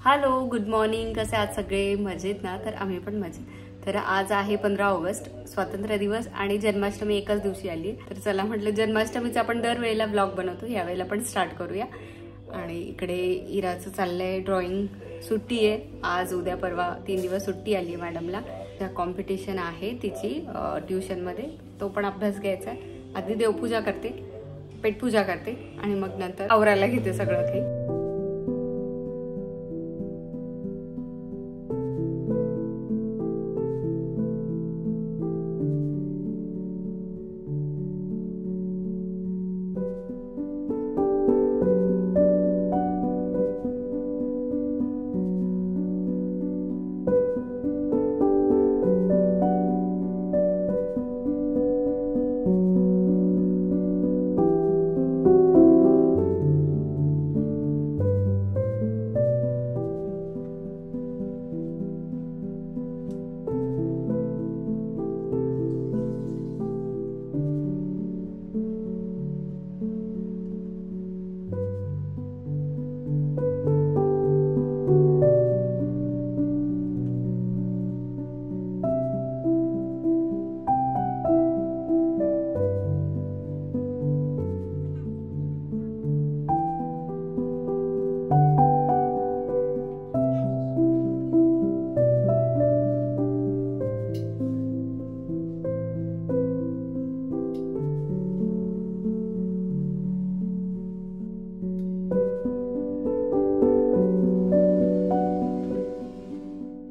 Hello, good morning. कसे आहात सगळे? मजेत ना? तर आम्ही पण मजेत. तर आज आहे 15 ऑगस्ट, स्वातंत्र्य दिवस आणि जन्माष्टमी एकाच दिवशी आली. तर चला म्हटलं, जन्माष्टमीचा आपण दरवेळेला व्लॉग बनवतो, यावेळेला पण स्टार्ट करूया. आणि इकडे इराचं चाललंय ड्रॉइंग. सुट्टी आहे आज, उद्या परवा 3 दिवस सुट्टी आली आहे मॅडमला. त्या कॉम्पिटिशन आहे तिची ट्युशनमध्ये, तो पण अभ्यास घ्यायचा आहे. आधी देवपूजा करते, पेटपूजा करते आणि मग नंतर आवरायला घेते सगळं काही.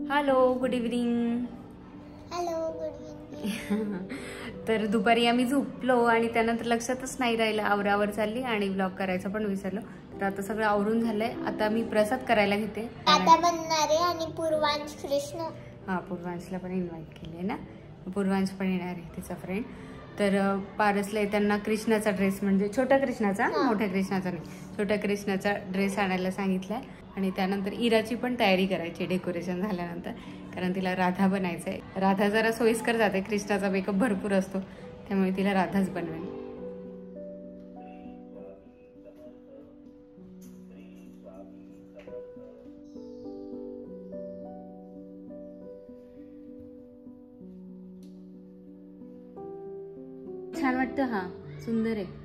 Hello, good evening. Hello, good evening. तर दुपारी आम्ही झोपलो आणि त्यानंतर लक्षातच नाही राहिलं, आवरावर चालली आणि व्लॉग करायचं पण विसरलो. तर आता सगळं आवरून झालंय. आता मी प्रसाद करायला घेते. आता बनणार आहे आणि पूर्वांश कृष्ण. हा, पूर्वांशला पण इन्व्हाइट केले ना. पूर्वांश पण येणार आहे, तिचा फ्रेंड. तर पारसला येताना कृष्णाचा ड्रेस, म्हणजे छोट्या कृष्णाचा, मोठ्या कृष्णाचा नाही, छोट्या कृष्णाचा ड्रेस आणायला सांगितलाय. आणि त्यानंतर इराची पण तयारी करायची डेकोरेशन झाल्यानंतर, कारण तिला राधा बनायचं आहे. राधा जरा सोयीस्कर जाते, कृष्णाचा मेकअप भरपूर असतो, त्यामुळे तिला राधाच बनवेल. छान वाटतं. हा, सुंदर आहे.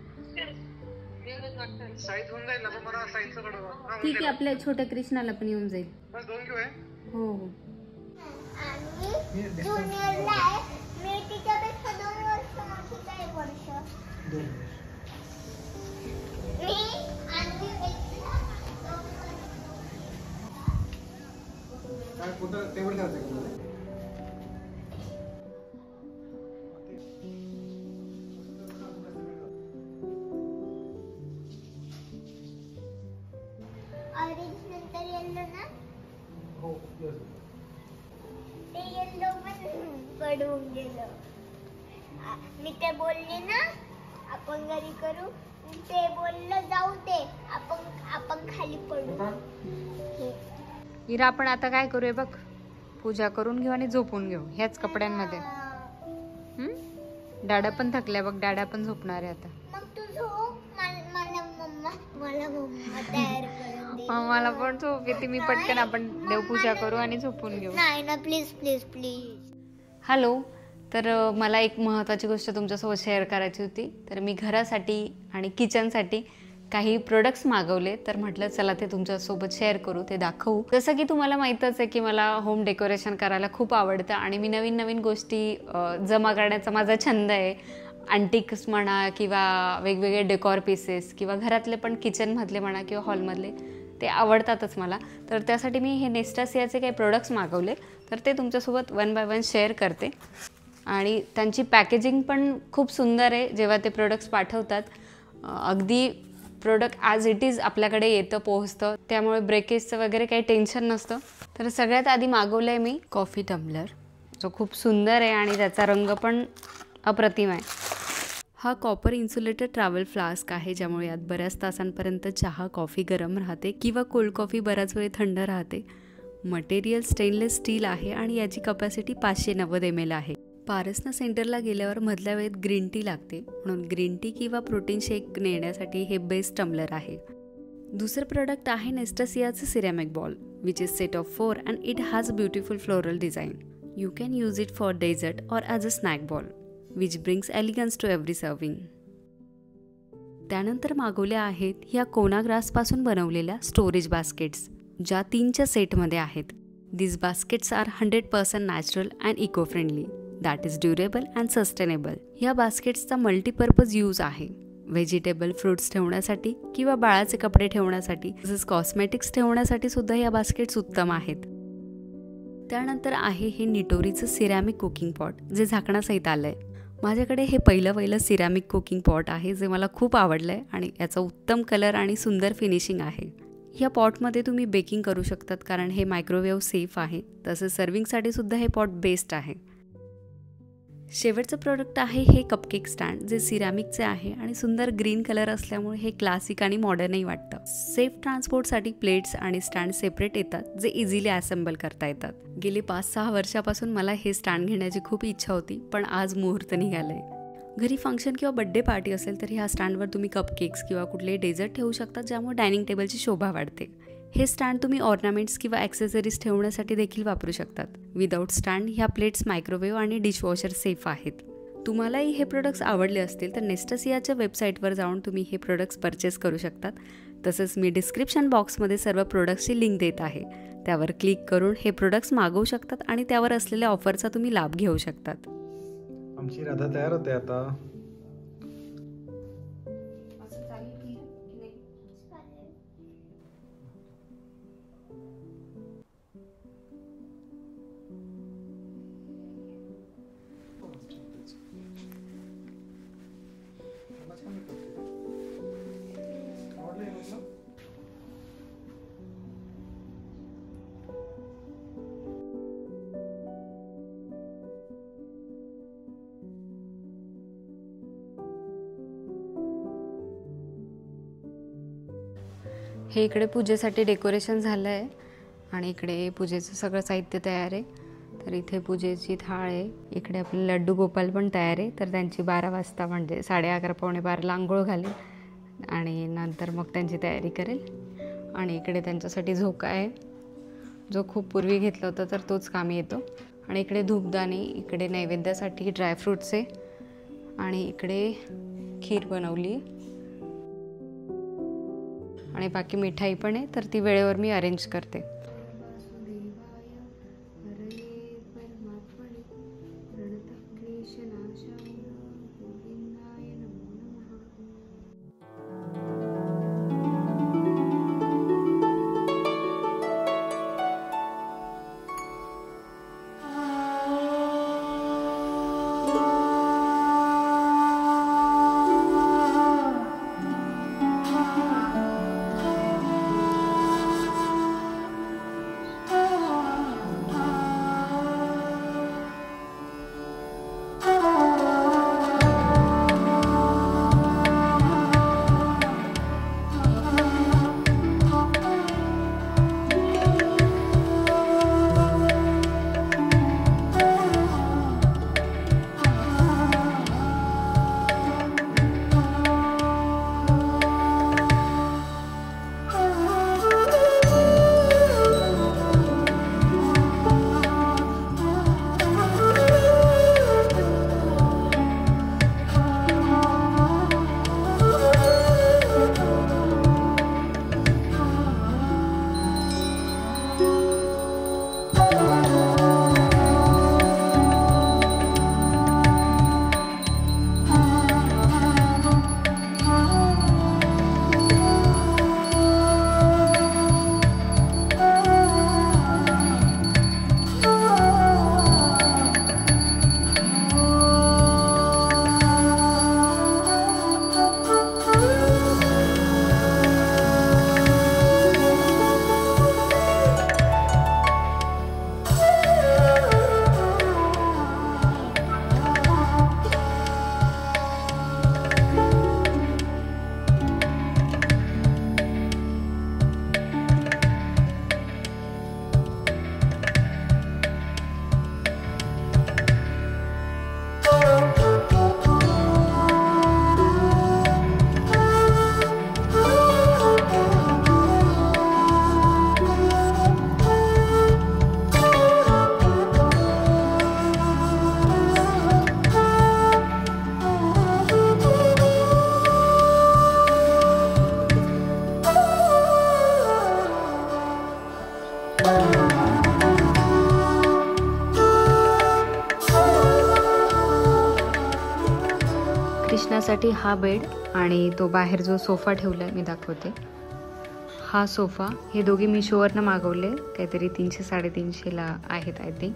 ठीक आहे, आपल्या छोट्या कृष्णाला पण येऊन जाईल. हो हो. आणि ज्युनियरला आहे, मी तिच्यापेक्षा 2 वर्ष मोठी आहे. 1 वर्ष मी आणि काय कुठं टेबल ठेवायचं? ऑरेंज नंतर येल्लो ना. हो, ते येल्लो पण पडून गेलं. मी ते बोलले ना आपण घरी करू, ते बोललं जाऊ दे, आपण खाली पडू. इरा, आपण आता काय करूया बघ, पूजा करून घेऊ आणि झोपून घेऊ ह्याच कपड्यांमध्ये. डाडा पण थकल्या बघ, डाडा पण झोपणार आहे आता. मग तू झोप. मला मम्मा तयार करून दे. मला पण झोप येते. मी पटकन आपण देवपूजा करू आणि झोपून घेऊ. नाही ना, प्लीज प्लीज प्लीज. हॅलो. तर मला एक महत्त्वाची गोष्ट तुमच्यासोबत शेअर करायची होती. तर मी घरासाठी आणि किचनसाठी काही प्रोडक्ट्स मागवले, तर म्हटलं चला ते तुमच्यासोबत शेअर करू, ते दाखवू. जसं की तुम्हाला माहीतच आहे की मला होम डेकोरेशन करायला खूप आवडतं आणि मी नवीन नवीन गोष्टी जमा करण्याचा माझा छंद आहे. अँटिक्स म्हणा किंवा वेगवेगळे डेकॉर पीसेस किंवा घरातले पण किचनमधले म्हणा किंवा हॉलमधले, ते आवडतातच मला. तर त्यासाठी मी हे नेस्टासियाचे काही प्रोडक्ट्स मागवले, तर ते तुमच्यासोबत 1 बाय 1 शेअर करते. आणि त्यांची पॅकेजिंग पण खूप सुंदर आहे. जेव्हा ते प्रोडक्ट्स पाठवतात, अगदी प्रोडक्ट ॲज इट इज आपल्याकडे येतं, पोहोचतं, त्यामुळे ब्रेकेजचं वगैरे काही टेन्शन नसतं. तर सगळ्यात आधी मागवलं आहे मी कॉफी टम्बलर, जो खूप सुंदर आहे आणि त्याचा रंग पण अप्रतिम आहे. हा कॉपर इन्सुलेटेड ट्रॅव्हल फ्लास्क आहे, ज्यामुळे यात बऱ्याच तासांपर्यंत चहा, कॉफी गरम राहते किंवा कोल्ड कॉफी बराच वेळ थंड राहते. मटेरियल स्टेनलेस स्टील आहे आणि याची कपॅसिटी 590 ml आहे. पारसना सेंटरला गेल्यावर मधल्या वेळेत ग्रीन टी लागते, म्हणून ग्रीन टी किंवा प्रोटीन शेक नेण्यासाठी हे बेस्ट टम्बलर आहे. दुसरं प्रोडक्ट आहे नेस्टासियाचं ceramic bowl. which is set of 4 and it has a beautiful floral design. You can use it for dessert or as a snack ball, which brings elegance to every serving. त्यानंतर मागवल्या आहेत ह्या कोना ग्रासपासून बनवलेल्या storage baskets, ज्या 3च्या सेटमध्ये आहेत. These baskets are 100% natural and eco-friendly, that is durable and sustainable. ह्या बास्केट्सचा मल्टीपर्पज यूज आहे. व्हेजिटेबल फ्रूट्स ठेवण्यासाठी किंवा बाळाचे कपडे ठेवण्यासाठी तसेच कॉस्मेटिक्स ठेवण्यासाठी सुद्धा ह्या बास्केट्स उत्तम आहेत. त्यानंतर आहे हे निटोरीचं सिरॅमिक कुकिंग पॉट, जे झाकणासहित आलं आहे. माझ्याकडे हे पहिलं सिरॅमिक कुकिंग पॉट आहे, जे मला खूप आवडलं आहे आणि याचा उत्तम कलर आणि सुंदर फिनिशिंग आहे. ह्या पॉटमध्ये तुम्ही बेकिंग करू शकतात, कारण हे मायक्रोवेव्ह सेफ आहे. तसेच सर्विंगसाठी सुद्धा हे पॉट बेस्ट आहे. शेवटचं प्रोडक्ट आहे हे कपकेक स्टँड, जे सिरॅमिकचे आहे आणि सुंदर ग्रीन कलर असल्यामुळे हे क्लासिक आणि मॉडर्नही वाटतं. सेफ ट्रान्सपोर्टसाठी प्लेट्स आणि स्टँड सेपरेट येतात, जे इझिली असेंबल करता येतात. गेली 5-6 वर्षापासून मला हे स्टँड घेण्याची खूप इच्छा होती, पण आज मुहूर्त निघालंय. घरी फंक्शन किंवा बड्डे पार्टी असेल तर ह्या स्टँडवर तुम्ही कपकेक्स किंवा कुठलेही डेझर्ट ठेवू शकता, ज्यामुळे डायनिंग टेबलची शोभा वाढते. हे स्टँड तुम्ही ऑर्नामेंट्स किंवा ॲक्सेसरीज ठेवण्यासाठी देखील वापरू शकतात. विदाऊट स्टँड ह्या प्लेट्स मायक्रोवेव्ह आणि डिशवॉशर सेफ आहेत. तुम्हालाही हे प्रोडक्ट्स आवडले असतील तर नेस्टसियाच्या वेबसाईटवर जाऊन तुम्ही हे प्रोडक्ट्स परचेस करू शकतात. तसंच मी डिस्क्रिप्शन बॉक्समध्ये सर्व प्रोडक्ट्सची लिंक देत आहे. त्यावर क्लिक करून हे प्रोडक्ट्स मागवू शकतात आणि त्यावर असलेल्या ऑफरचा तुम्ही लाभ घेऊ शकतात. आमची राधा तयार होते आता. हे इकडे पूजेसाठी डेकोरेशन झालं आहे आणि इकडे पूजेचं सगळं साहित्य तयार आहे. तर इथे पूजेची थाळ आहे. इकडे आपले लड्डू गोपाल पण तयार आहे. तर त्यांची 12 वाजता म्हणजे 11:30 पावणे 12 आंघोळ घालेल आणि नंतर मग त्यांची तयारी करेल. आणि इकडे त्यांच्यासाठी झोका आहे, जो खूप पूर्वी घेतला होता तर तोच कामी येतो. आणि इकडे धूपदाणी, इकडे नैवेद्यासाठी ड्रायफ्रूट्स आहे आणि इकडे खीर बनवली आणि बाकी मिठाई पण आहे. तर ती वेळेवर मी अरेंज करते. कृष्णासाठी हा बेड आणि तो बाहेर जो सोफा ठेवला आहे मी दाखवते. हा सोफा हे दोघे मिशोवरनं मागवले, काहीतरी 300-350ला आहेत आय थिंक.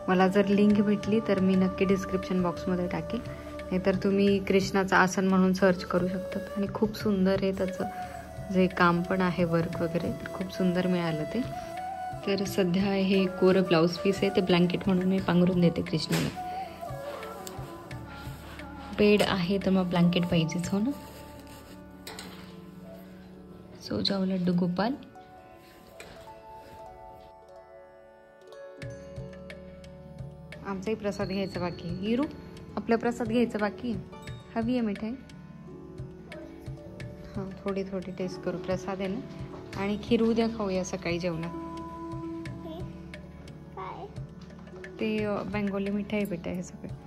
मला जर लिंक भेटली तर मी नक्की डिस्क्रिप्शन बॉक्समध्ये टाकेल, नाहीतर तुम्ही कृष्णाचं आसन म्हणून सर्च करू शकतात. आणि खूप सुंदर आहे त्याचं जे काम पण आहे, वर्क वगैरे, तर खूप सुंदर मिळालं ते. तर सध्या हे कोरं ब्लाऊज पीस आहे, ते ब्लँकेट म्हणून मी पांघरून देते कृष्णाला. बेड आहे तर मग ब्लँकेट पाहिजेच, हो ना. सो जाओ लड्डू गोपाल. आमचाही प्रसाद घ्यायचा बाकी आहे. हिरू, आपला प्रसाद घ्यायचा बाकी आहे. हवी आहे मिठाई? हां, थोडी थोडी टेस्ट करू. प्रसाद आहे ना. आणि खीर उद्या खाऊया सकाळी जेवणात. काय ते बेंगोली मिठाई बेटा हे सगळं.